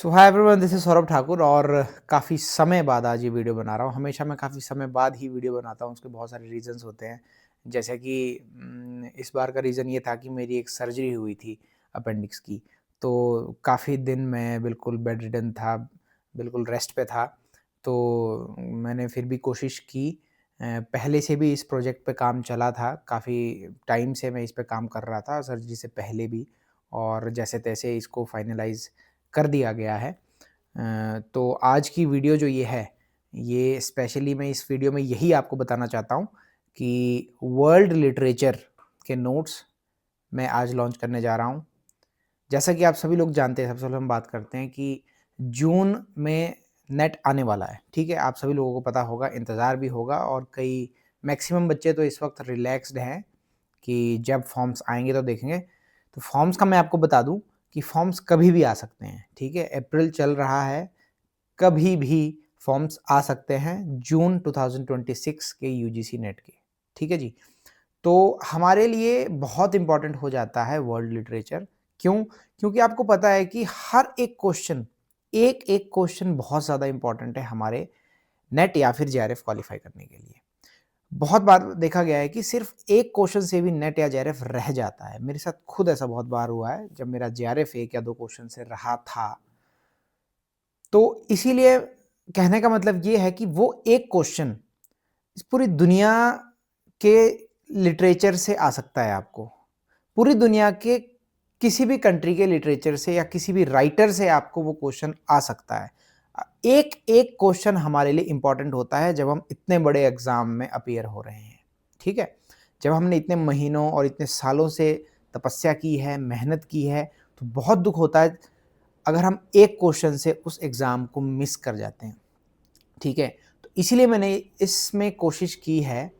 So hi everyone, this is Saurabh Thakur और काफ़ी समय बाद आज ये वीडियो बना रहा हूँ। हमेशा मैं काफ़ी समय बाद ही वीडियो बनाता हूँ, उसके बहुत सारे रीज़न्स होते हैं। जैसे कि इस बार का रीज़न ये था कि मेरी एक सर्जरी हुई थी अपेंडिक्स की, तो काफ़ी दिन मैं बिल्कुल बेड रिडन था, बिल्कुल रेस्ट पे था। तो मैंने फिर भी कोशिश की। पहले से भी इस प्रोजेक्ट पे काम चला था, काफ़ी टाइम से मैं इस पे काम कर रहा था सर्जरी से पहले भी, और जैसे-तैसे इसको फाइनलाइज़ कर दिया गया है। तो आज की वीडियो जो ये है, ये स्पेशली मैं इस वीडियो में यही आपको बताना चाहता हूँ कि वर्ल्ड लिटरेचर के नोट्स मैं आज लॉन्च करने जा रहा हूँ। जैसा कि आप सभी लोग जानते हैं, सबसे पहले हम बात करते हैं कि जून में नेट आने वाला है, ठीक है? आप सभी लोगों को पता होगा, इंतज़ार भी होगा और कई मैक्सिमम बच्चे तो इस वक़्त रिलैक्स्ड हैं कि जब फॉर्म्स आएँगे तो देखेंगे। तो फॉर्म्स का मैं आपको बता दूँ कि फॉर्म्स कभी भी आ सकते हैं, ठीक है? अप्रैल चल रहा है, कभी भी फॉर्म्स आ सकते हैं जून 2026 के यूजीसी नेट के, ठीक है जी? तो हमारे लिए बहुत इम्पोर्टेंट हो जाता है वर्ल्ड लिटरेचर। क्यों? क्योंकि आपको पता है कि हर एक क्वेश्चन, एक-एक क्वेश्चन बहुत ज़्यादा इम्पोर्टेंट है हमारे नेट या फिर जेआरएफ क्वालीफाई करने के लिए। बहुत बार देखा गया है कि सिर्फ़ एक क्वेश्चन से भी नेट या जेआरएफ रह जाता है। मेरे साथ खुद ऐसा बहुत बार हुआ है, जब मेरा जेआरएफ 1 या 2 क्वेश्चन से रहा था। तो इसीलिए कहने का मतलब ये है कि वो एक क्वेश्चन इस पूरी दुनिया के लिटरेचर से आ सकता है आपको। पूरी दुनिया के किसी भी कंट्री के लिटरेचर से या किसी भी राइटर से आपको वो क्वेश्चन आ सकता है। एक-एक क्वेश्चन हमारे लिए इम्पोर्टेंट होता है जब हम इतने बड़े एग्ज़ाम में अपीयर हो रहे हैं, ठीक है? जब हमने इतने महीनों और इतने सालों से तपस्या की है, मेहनत की है, तो बहुत दुःख होता है अगर हम एक क्वेश्चन से उस एग्ज़ाम को मिस कर जाते हैं, ठीक है? तो इसीलिए मैंने इसमें कोशिश की है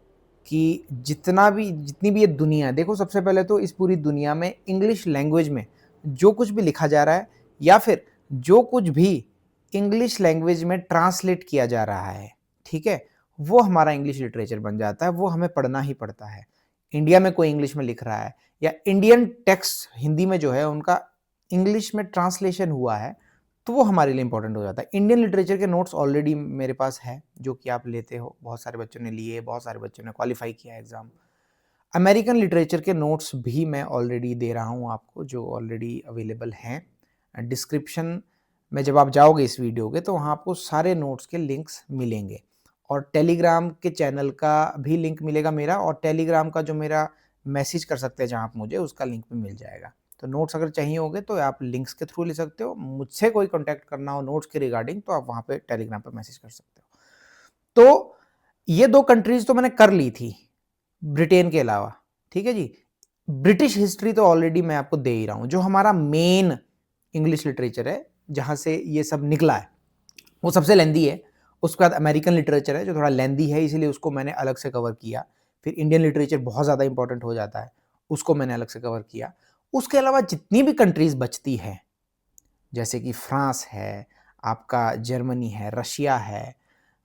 कि जितनी भी ये दुनिया है, देखो सबसे पहले तो इस पूरी दुनिया में इंग्लिश लैंग्वेज में जो कुछ भी लिखा जा रहा है या फिर जो कुछ भी इंग्लिश लैंग्वेज में ट्रांसलेट किया जा रहा है, ठीक है? वो हमारा इंग्लिश लिटरेचर बन जाता है, वो हमें पढ़ना ही पड़ता है। इंडिया में कोई इंग्लिश में लिख रहा है या इंडियन टेक्स्ट हिंदी में जो है उनका इंग्लिश में ट्रांसलेशन हुआ है, तो वो हमारे लिए इंपॉर्टेंट हो जाता है। इंडियन लिटरेचर के नोट्स ऑलरेडी मेरे पास है, जो कि आप लेते हो, बहुत सारे बच्चों ने लिए, बहुत सारे बच्चों ने क्वालीफाई किया एग्ज़ाम। अमेरिकन लिटरेचर के नोट्स भी मैं ऑलरेडी दे रहा हूँ आपको, जो ऑलरेडी अवेलेबल हैं। डिस्क्रिप्शन में जब आप जाओगे इस वीडियो के, तो वहाँ आपको सारे नोट्स के लिंक्स मिलेंगे और टेलीग्राम के चैनल का भी लिंक मिलेगा मेरा, और टेलीग्राम का जो मेरा मैसेज कर सकते हैं जहाँ आप मुझे, उसका लिंक भी मिल जाएगा। तो नोट्स अगर चाहिए होंगे तो आप लिंक्स के थ्रू ले सकते हो। मुझसे कोई कॉन्टैक्ट करना हो नोट्स के रिगार्डिंग, तो आप वहाँ पे टेलीग्राम पे मैसेज कर सकते हो। तो ये 2 कंट्रीज़ तो मैंने कर ली थी, ब्रिटेन के अलावा, ठीक है जी? ब्रिटिश हिस्ट्री तो ऑलरेडी मैं आपको दे ही रहा हूँ, जो हमारा मेन इंग्लिश लिटरेचर है, जहाँ से ये सब निकला है, वो सबसे लेंदी है। उसके बाद अमेरिकन लिटरेचर है, जो थोड़ा लेंदी है, इसीलिए उसको मैंने अलग से कवर किया। फिर इंडियन लिटरेचर बहुत ज़्यादा इंपॉर्टेंट हो जाता है, उसको मैंने अलग से कवर किया। उसके अलावा जितनी भी कंट्रीज़ बचती हैं, जैसे कि फ्रांस है, आपका जर्मनी है, रशिया है,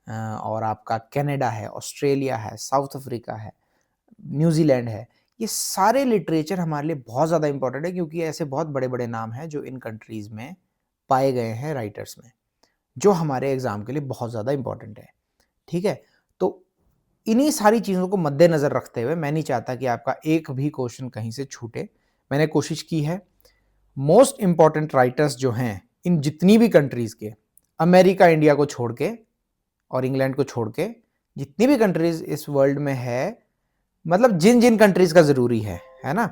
और आपका कनाडा है, ऑस्ट्रेलिया है, साउथ अफ्रीका है, न्यूज़ीलैंड है। ये सारे लिटरेचर हमारे लिए बहुत ज़्यादा इम्पोर्टेंट है, क्योंकि ऐसे बहुत बड़े-बड़े नाम हैं जो इन कंट्रीज़ में पाए गए हैं राइटर्स में, जो हमारे एग्ज़ाम के लिए बहुत ज़्यादा इम्पोर्टेंट है, ठीक है? तो इन्हीं सारी चीज़ों को मद्देनज़र रखते हुए मैं नहीं चाहता कि आपका एक भी क्वेश्चन कहीं से छूटे। मैंने कोशिश की है मोस्ट इम्पोर्टेंट राइटर्स जो हैं इन जितनी भी कंट्रीज़ के, अमेरिका, इंडिया को छोड़ के और इंग्लैंड को छोड़ के, जितनी भी कंट्रीज़ इस वर्ल्ड में है, मतलब जिन-जिन कंट्रीज़ का ज़रूरी है ना?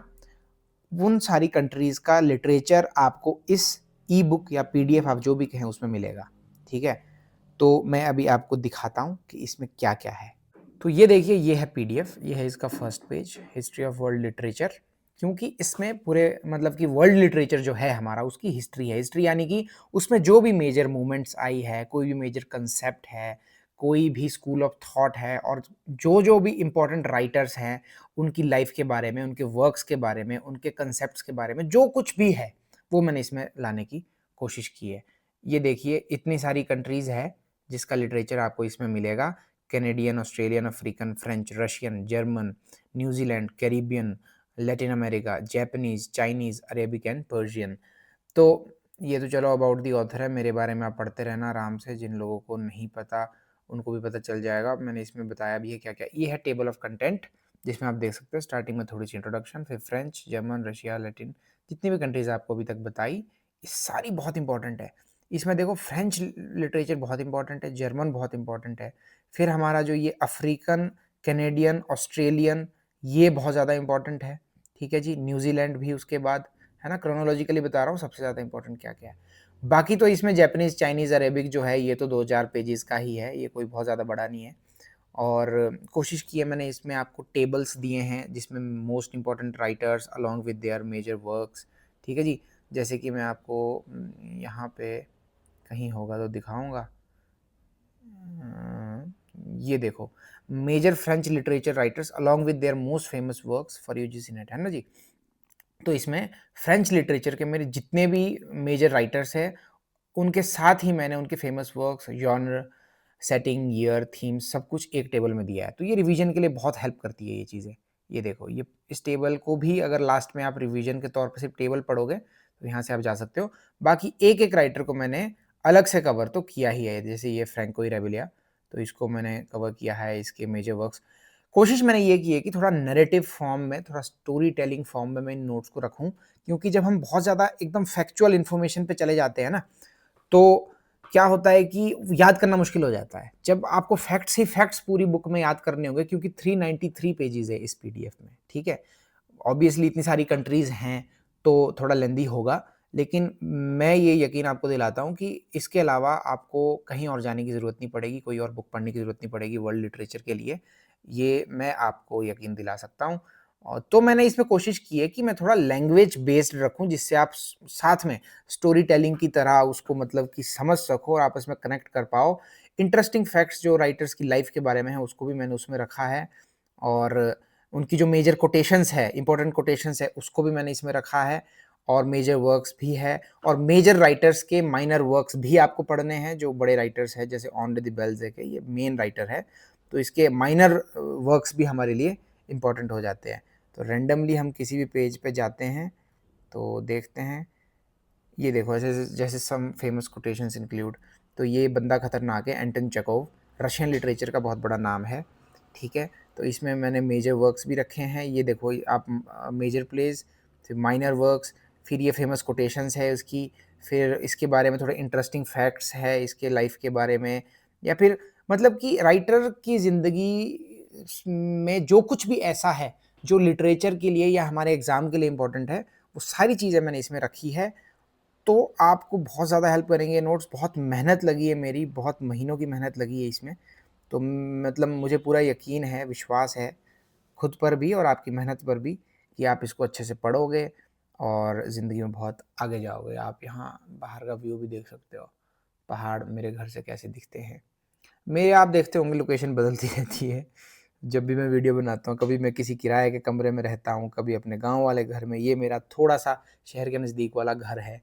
उन सारी कंट्रीज़ का लिटरेचर आपको इस ई-बुक या पीडीएफ आप जो भी कहें उसमें मिलेगा, ठीक है? तो मैं अभी आपको दिखाता हूँ कि इसमें क्या-क्या है। तो ये देखिए, ये है पीडीएफ, ये है इसका first page, history of world literature. क्योंकि इसमें पूरे मतलब कि वर्ल्ड लिटरेचर जो है हमारा, उसकी हिस्ट्री है। हिस्ट्री यानी कि उसमें जो भी मेजर मूवमेंट्स आई है, कोई भी मेजर कंसेप्ट है, कोई भी स्कूल ऑफ थॉट है, और जो भी इम्पोर्टेंट राइटर्स हैं, उनकी लाइफ के बारे में, उनके वर्क्स के बारे में, उनके कंसेप्ट्स के बारे में, जो कुछ भी है, वो मैंने इसमें लाने की कोशिश की है। ये देखिए, इतनी सारी कंट्रीज़ है, जिसका लिटरेचर आपको इसमें मिलेगा। Canadian, Australian, African, French, Russian, German, New Zealand, Caribbean, Latin America, Japanese, Chinese, Arabic and Persian. तो ये तो चलो अबाउट दी ऑथर है, मेरे बारे में आप पढ़ते रहना आराम से, जिन लोगों को नहीं पता उनको भी पता चल जाएगा। मैंने इसमें बताया भी है क्या-क्या। ये है टेबल ऑफ कंटेंट, जिसमें आप देख सकते हो स्टार्टिंग में थोड़ी-सी इंट्रोडक्शन, फिर फ्रेंच, जर्मन, रशिया, लैटिन, जितनी भी कंट्रीज़ आपको अभी तक बताई, ये सारी बहुत इंपॉर्टेंट है। इसमें देखो फ्रेंच लिटरेचर बहुत इंपॉर्टेंट है, जर्मन बहुत इंपॉर्टेंट है, फिर हमारा जो ये अफ्रीकन, कैनेडियन, ऑस्ट्रेलियन, ये बहुत ज़्यादा इंपॉर्टेंट है, ठीक है जी? न्यूज़ीलैंड भी उसके बाद, है ना? क्रोनोलॉजिकली बता रहा हूँ सबसे ज़्यादा इंपॉर्टेंट क्या-क्या है। बाकी तो इसमें जापानीज़, चाइनीज़, अरेबिक जो है ये तो 2-4 पेजेज़ का ही है, ये कोई बहुत ज़्यादा बड़ा नहीं है। और कोशिश की है मैंने इसमें आपको टेबल्स दिए हैं जिसमें most important writers along with their major works, ठीक है जी? जैसे कि मैं आपको यहाँ पे कहीं होगा तो दिखाऊँगा। ये देखो, major French literature writers along with their most famous works for UGC NET, है ना जी? तो इसमें फ्रेंच लिटरेचर के मेरे जितने भी मेजर राइटर्स हैं, उनके साथ ही मैंने उनके famous works, genre, setting, year, theme सब कुछ एक टेबल में दिया है। तो ये रिवीजन के लिए बहुत हेल्प करती है ये चीज़ें। ये देखो, ये इस टेबल को भी अगर लास्ट में आप रिवीजन के तौर पे सिर्फ टेबल पढ़ोगे, तो यहाँ से आप जा सकते हो। बाकी एक-एक राइटर को मैंने अलग से कवर तो किया ही है। जैसे ये फ्रैंको इरेबिलिया, तो इसको मैंने कवर किया है, इसके मेजर वर्क्स। कोशिश मैंने ये की है कि थोड़ा नैरेटिव फॉर्म में, थोड़ा स्टोरी टेलिंग फॉर्म में मैं इन नोट्स को रखूँ, क्योंकि जब हम बहुत ज़्यादा एकदम फैक्चुअल इन्फॉर्मेशन पे चले जाते हैं ना, तो क्या होता है कि याद करना मुश्किल हो जाता है। जब आपको फैक्ट्स ही फैक्ट्स पूरी बुक में याद करने होंगे, क्योंकि 393 पेजेज़ है इस पीडीएफ में, ठीक है? ऑब्वियसली इतनी सारी कंट्रीज़ हैं, तो थोड़ा लेंदी होगा, लेकिन मैं ये यकीन आपको दिलाता हूँ कि इसके अलावा आपको कहीं और जाने की ज़रूरत नहीं पड़ेगी, कोई और बुक पढ़ने की ज़रूरत नहीं पड़ेगी वर्ल्ड लिटरेचर के लिए। ये मैं आपको यकीन दिला सकता हूँ। और तो मैंने इसमें कोशिश की है कि मैं थोड़ा लैंग्वेज बेस्ड रखूँ, जिससे आप साथ में स्टोरी टेलिंग की तरह उसको मतलब कि समझ सको और आपस में कनेक्ट कर पाओ। इंटरेस्टिंग फैक्ट्स जो राइटर्स की लाइफ के बारे में है, उसको भी मैंने उसमें रखा है, और उनकी जो मेजर कोटेशंस है, इंपॉर्टेंट कोटेशंस है, उसको भी मैंने इसमें रखा है, और मेजर वर्क्स भी है, और मेजर राइटर्स के माइनर वर्क्स भी आपको पढ़ने हैं, जो बड़े राइटर्स हैं, जैसे ऑन द बेल्ज़ेक है, ये मेन राइटर है, तो इसके माइनर वर्क्स भी हमारे लिए इंपॉर्टेंट हो जाते हैं। तो रैंडमली हम किसी भी पेज पे जाते हैं, तो देखते हैं, ये देखो ऐसे जैसे सम फेमस कोटेशंस इंक्लूड, तो ये बंदा खतरनाक है, एंटन चेकोव, रशियन लिटरेचर का बहुत बड़ा नाम है, ठीक है? तो इसमें मैंने मेजर वर्क्स भी रखे हैं, ये देखो आप मेजर प्लेज़, फिर माइनर वर्क्स, फिर ये फेमस कोटेशंस है उसकी, फिर इसके बारे में थोड़े इंटरेस्टिंग फैक्ट्स है इसके लाइफ के बारे में, या फिर मतलब कि राइटर की ज़िंदगी में जो कुछ भी ऐसा है, जो लिटरेचर के लिए या हमारे एग्ज़ाम के लिए इम्पोर्टेंट है, वो सारी चीज़ें मैंने इसमें रखी है। तो आपको बहुत ज़्यादा हेल्प करेंगे ये नोट्स, बहुत मेहनत लगी है मेरी, बहुत महीनों की मेहनत लगी है इसमें। तो मतलब मुझे पूरा यकीन है, विश्वास है खुद पर भी और आपकी मेहनत पर भी, कि आप इसको अच्छे से पढ़ोगे और ज़िंदगी में बहुत आगे जाओगे। आप यहाँ बाहर का व्यू भी देख सकते हो, पहाड़ मेरे घर से कैसे दिखते हैं। मेरे आप देखते होंगे लोकेशन बदलती रहती है, जब भी मैं वीडियो बनाता हूँ, कभी मैं किसी किराए के कमरे में रहता हूँ, कभी अपने गाँव वाले घर में, ये मेरा थोड़ा-सा शहर के नज़दीक वाला घर है।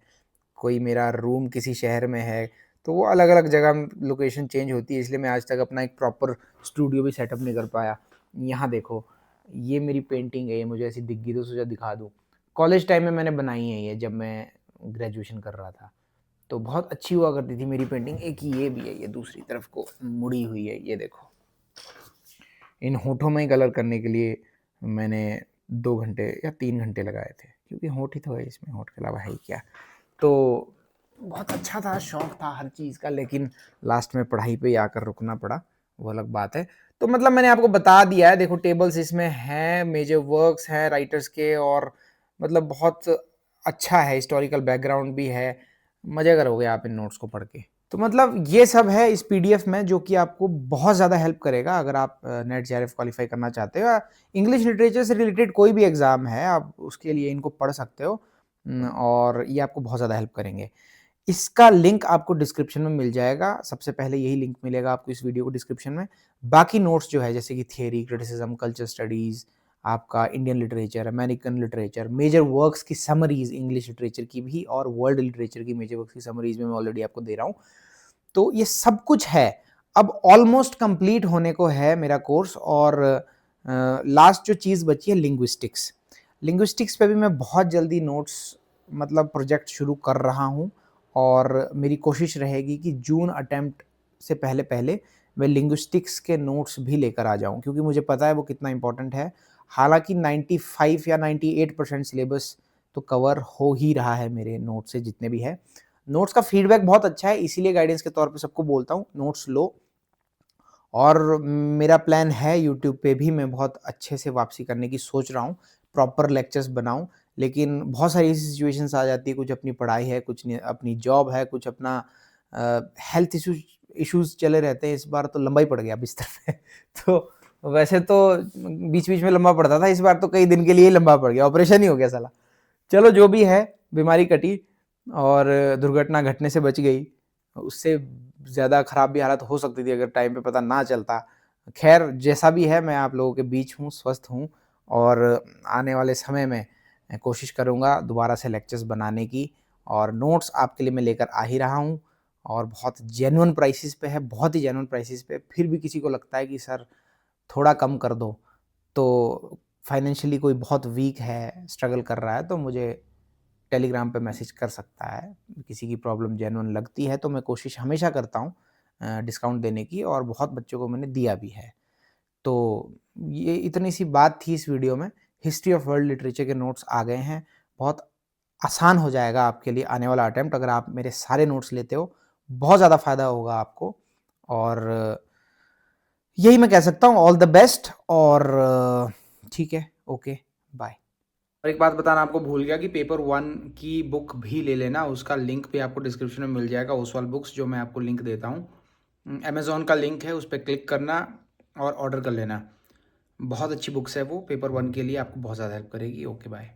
कोई मेरा रूम किसी शहर में है, तो वो अलग-अलग जगह लोकेशन चेंज होती है, इसलिए मैं आज तक अपना एक प्रॉपर स्टूडियो भी सेटअप नहीं कर पाया। यहाँ देखो, ये मेरी पेंटिंग है, ये मुझे ऐसी दिख गई तो सोचा दिखा दूँ। कॉलेज टाइम में मैंने बनाई है ये, जब मैं ग्रेजुएशन कर रहा था, तो बहुत अच्छी हुआ करती थी मेरी पेंटिंग। एक ये भी है, ये दूसरी तरफ को मुड़ी हुई है, ये देखो। इन होठों में ही कलर करने के लिए मैंने 2 घंटे या 3 घंटे लगाए थे, क्योंकि होठ ही तो है इसमें, होठ के अलावा है ही क्या। तो बहुत अच्छा था, शौक था हर चीज़ का, लेकिन लास्ट में पढ़ाई पे ही आकर रुकना पड़ा, वो अलग बात है। तो मतलब मैंने आपको बता दिया है, देखो टेबल्स इसमें हैं, मेजर वर्क्स हैं राइटर्स के, और मतलब बहुत अच्छा है, हिस्टोरिकल बैकग्राउंड भी है, मज़े करोगे आप इन नोट्स को पढ़ के। तो मतलब ये सब है इस पीडीएफ में, जो कि आपको बहुत ज़्यादा हेल्प करेगा अगर आप नेट जेआरएफ क्वालीफाई करना चाहते हो, या इंग्लिश लिटरेचर से रिलेटेड कोई भी एग्ज़ाम है, आप उसके लिए इनको पढ़ सकते हो, और ये आपको बहुत ज़्यादा हेल्प करेंगे। इसका लिंक आपको डिस्क्रिप्शन में मिल जाएगा, सबसे पहले यही लिंक मिलेगा आपको इस वीडियो को डिस्क्रिप्शन में। बाकी नोट्स जो है, जैसे कि थियरी, क्रिटिसिज्म, कल्चर स्टडीज़, आपका Indian literature, American literature, major works की समरीज़ इंग्लिश लिटरेचर की भी, और वर्ल्ड लिटरेचर की मेजर वर्क्स की समरीज़ में मैं ऑलरेडी आपको दे रहा हूँ। तो ये सब कुछ है। अब ऑलमोस्ट कंप्लीट होने को है मेरा कोर्स, और लास्ट जो चीज़ बची है, लिंग्विस्टिक्स। लिंग्विस्टिक्स पे भी मैं बहुत जल्दी नोट्स मतलब प्रोजेक्ट शुरू कर रहा हूँ, और मेरी कोशिश रहेगी कि जून अटेम्प्ट से पहले मैं लिंग्विस्टिक्स के नोट्स भी लेकर आ जाऊँ, क्योंकि मुझे पता है वो कितना इम्पोर्टेंट है। हालाँकि 95 या 98% सिलेबस तो कवर हो ही रहा है मेरे नोट से, जितने भी है। नोट्स का फीडबैक बहुत अच्छा है, इसीलिए गाइडेंस के तौर पे सबको बोलता हूँ, नोट्स लो। और मेरा प्लान है यूट्यूब पे भी मैं बहुत अच्छे से वापसी करने की सोच रहा हूँ, प्रॉपर लेक्चर्स बनाऊँ। लेकिन बहुत सारी ऐसी सिचुएशंस आ जाती है, कुछ अपनी पढ़ाई है, कुछ अपनी जॉब है, कुछ अपना हेल्थ इश्यूज़ चले रहते हैं। इस बार तो लंबा ही पड़ गया बिस्तर पे। तो वैसे तो बीच-बीच में लंबा पड़ता था, इस बार तो कई दिन के लिए ही लंबा पड़ गया, ऑपरेशन ही हो गया साला। चलो जो भी है, बीमारी कटी और दुर्घटना घटने से बच गई। उससे ज़्यादा खराब भी हालत हो सकती थी अगर टाइम पे पता ना चलता। ख़ैर जैसा भी है, मैं आप लोगों के बीच हूँ, स्वस्थ हूँ और आने वाले समय में कोशिश करूँगा दोबारा से लेक्चर्स बनाने की, और नोट्स आपके लिए मैं लेकर आ ही रहा हूँ और बहुत जेन्युइन प्राइसेज़ पे है, बहुत ही जेन्युइन प्राइसेज़ पे। फिर भी किसी को लगता है कि सर थोड़ा कम कर दो, तो फाइनेंशियली कोई बहुत वीक है, स्ट्रगल कर रहा है, तो मुझे टेलीग्राम पे मैसेज कर सकता है। किसी की प्रॉब्लम जेन्युइन लगती है तो मैं कोशिश हमेशा करता हूँ डिस्काउंट देने की, और बहुत बच्चों को मैंने दिया भी है। तो ये इतनी सी बात थी इस वीडियो में। हिस्ट्री ऑफ वर्ल्ड लिटरेचर के नोट्स आ गए हैं। बहुत आसान हो जाएगा आपके लिए आने वाला अटेम्प्ट अगर आप मेरे सारे नोट्स लेते हो। बहुत ज़्यादा फ़ायदा होगा आपको, और यही मैं कह सकता हूँ। ऑल द बेस्ट, और ठीक है, ओके, बाय। और एक बात बताना आपको भूल गया कि पेपर 1 की बुक भी ले लेना, उसका लिंक भी आपको डिस्क्रिप्शन में मिल जाएगा, ओसवाल बुक्स, जो मैं आपको लिंक देता हूँ। अमेज़न का लिंक है, उस पे क्लिक करना और ऑर्डर कर लेना। बहुत अच्छी बुक्स है वो, पेपर 1 के लिए आपको बहुत ज़्यादा हेल्प करेगी। Okay, bye.